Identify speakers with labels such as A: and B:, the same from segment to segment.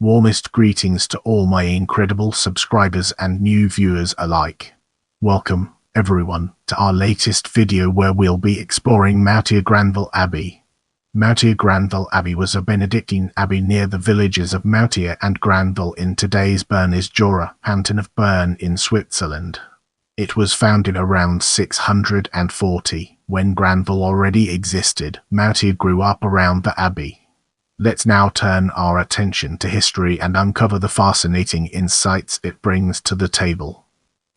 A: Warmest greetings to all my incredible subscribers and new viewers alike. Welcome, everyone, to our latest video where we'll be exploring Moutier-Grandval Abbey. Moutier-Grandval Abbey was a Benedictine abbey near the villages of Moutier and Grandval in today's Bernese Jura, Canton of Bern in Switzerland. It was founded around 640, when Grandval already existed. Moutier grew up around the abbey. Let's now turn our attention to history and uncover the fascinating insights it brings to the table.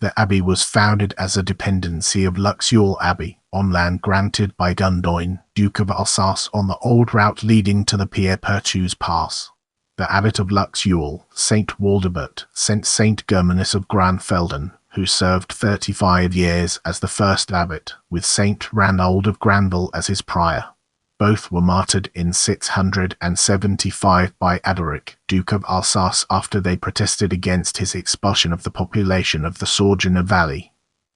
A: The abbey was founded as a dependency of Luxeuil Abbey, on land granted by Gundoin, Duke of Alsace, on the old route leading to the Pierre-Perthus Pass. The abbot of Luxeuil, Saint Waldebert, sent Saint Germanus of Granfelden, who served 35 years as the first abbot, with Saint Ranald of Grandval as his prior. Both were martyred in 675 by Adoric, Duke of Alsace, after they protested against his expulsion of the population of the Sorgenna Valley.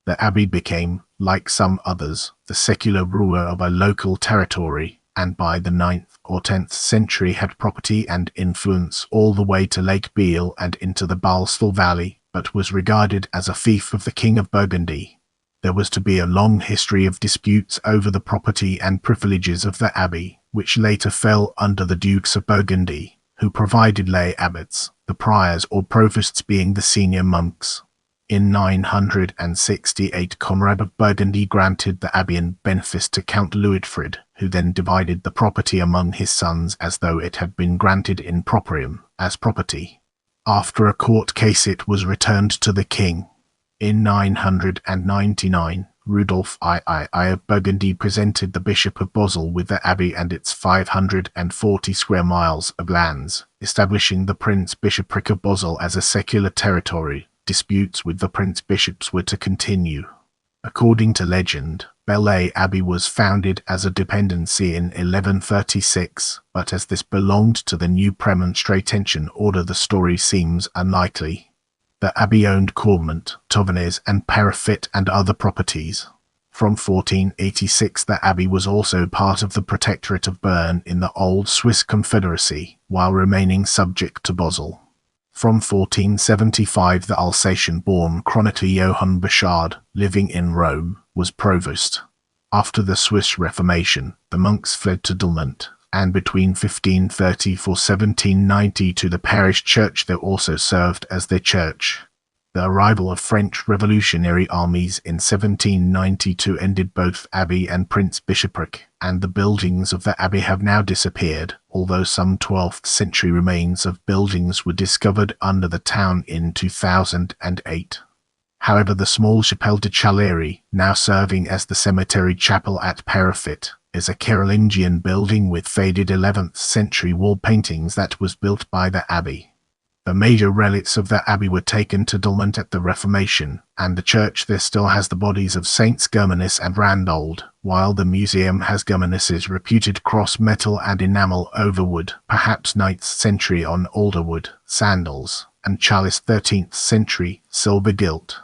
A: The abbey became, like some others, the secular ruler of a local territory, and by the 9th or 10th century had property and influence all the way to Lake Biel and into the Balstal Valley, but was regarded as a fief of the King of Burgundy. There was to be a long history of disputes over the property and privileges of the abbey, which later fell under the Dukes of Burgundy, who provided lay abbots, the priors or provosts being the senior monks. In 968 Conrad of Burgundy granted the abbey in benefice to Count Luitfrid, who then divided the property among his sons as though it had been granted in proprium, as property. After a court case it was returned to the king. In 999, Rudolf II of Burgundy presented the Bishop of Basel with the abbey and its 540 square miles of lands, establishing the Prince-Bishopric of Basel as a secular territory. Disputes with the prince-bishops were to continue. According to legend, Bellay Abbey was founded as a dependency in 1136, but as this belonged to the new Premonstratensian order, the story seems unlikely. The abbey owned Cormont, Tavernes and Parafit and other properties. From 1486 the abbey was also part of the Protectorate of Bern in the old Swiss Confederacy, while remaining subject to Basel. From 1475 the Alsatian-born chronicler Johann Burchard, living in Rome, was provost. After the Swiss Reformation, the monks fled to Delmont, and between 1534–1792 the parish church there also served as their church. The arrival of French revolutionary armies in 1792 ended both abbey and prince-bishopric, and the buildings of the abbey have now disappeared, although some 12th century remains of buildings were discovered under the town in 2008. However, the small Chapelle de Chalery, now serving as the cemetery chapel at Parafit, is a Carolingian building with faded 11th century wall paintings that was built by the abbey. The major relics of the abbey were taken to Delmont at the Reformation, and the church there still has the bodies of Saints Germanus and Ranald, while the museum has Germanus's reputed cross metal and enamel overwood, perhaps 9th century on alderwood, sandals, and chalice 13th century, silver gilt.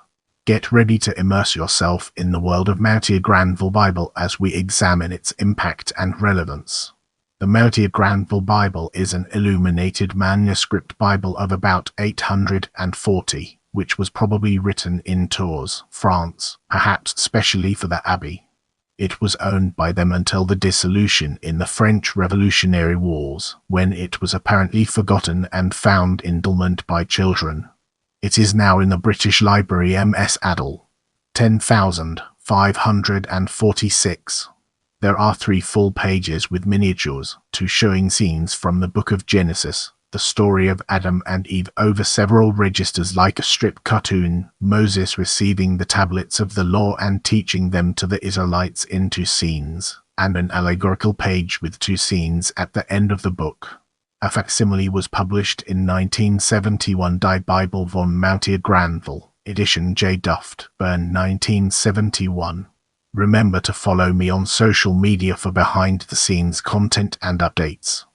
A: Get ready to immerse yourself in the world of Moutier-Grandval Bible as we examine its impact and relevance. The Moutier-Grandval Bible is an illuminated manuscript Bible of about 840, which was probably written in Tours, France, perhaps specially for the abbey. It was owned by them until the dissolution in the French Revolutionary Wars, when it was apparently forgotten and found in Delmont by children. It is now in the British Library MS Adel. 10,546. There are 3 full pages with miniatures, 2 showing scenes from the Book of Genesis, the story of Adam and Eve over several registers like a strip cartoon, Moses receiving the tablets of the law and teaching them to the Israelites in 2 scenes, and an allegorical page with 2 scenes at the end of the book. A facsimile was published in 1971 Die Bibel von Moutier-Grandval, edition J. Duft, Bern 1971. Remember to follow me on social media for behind-the-scenes content and updates.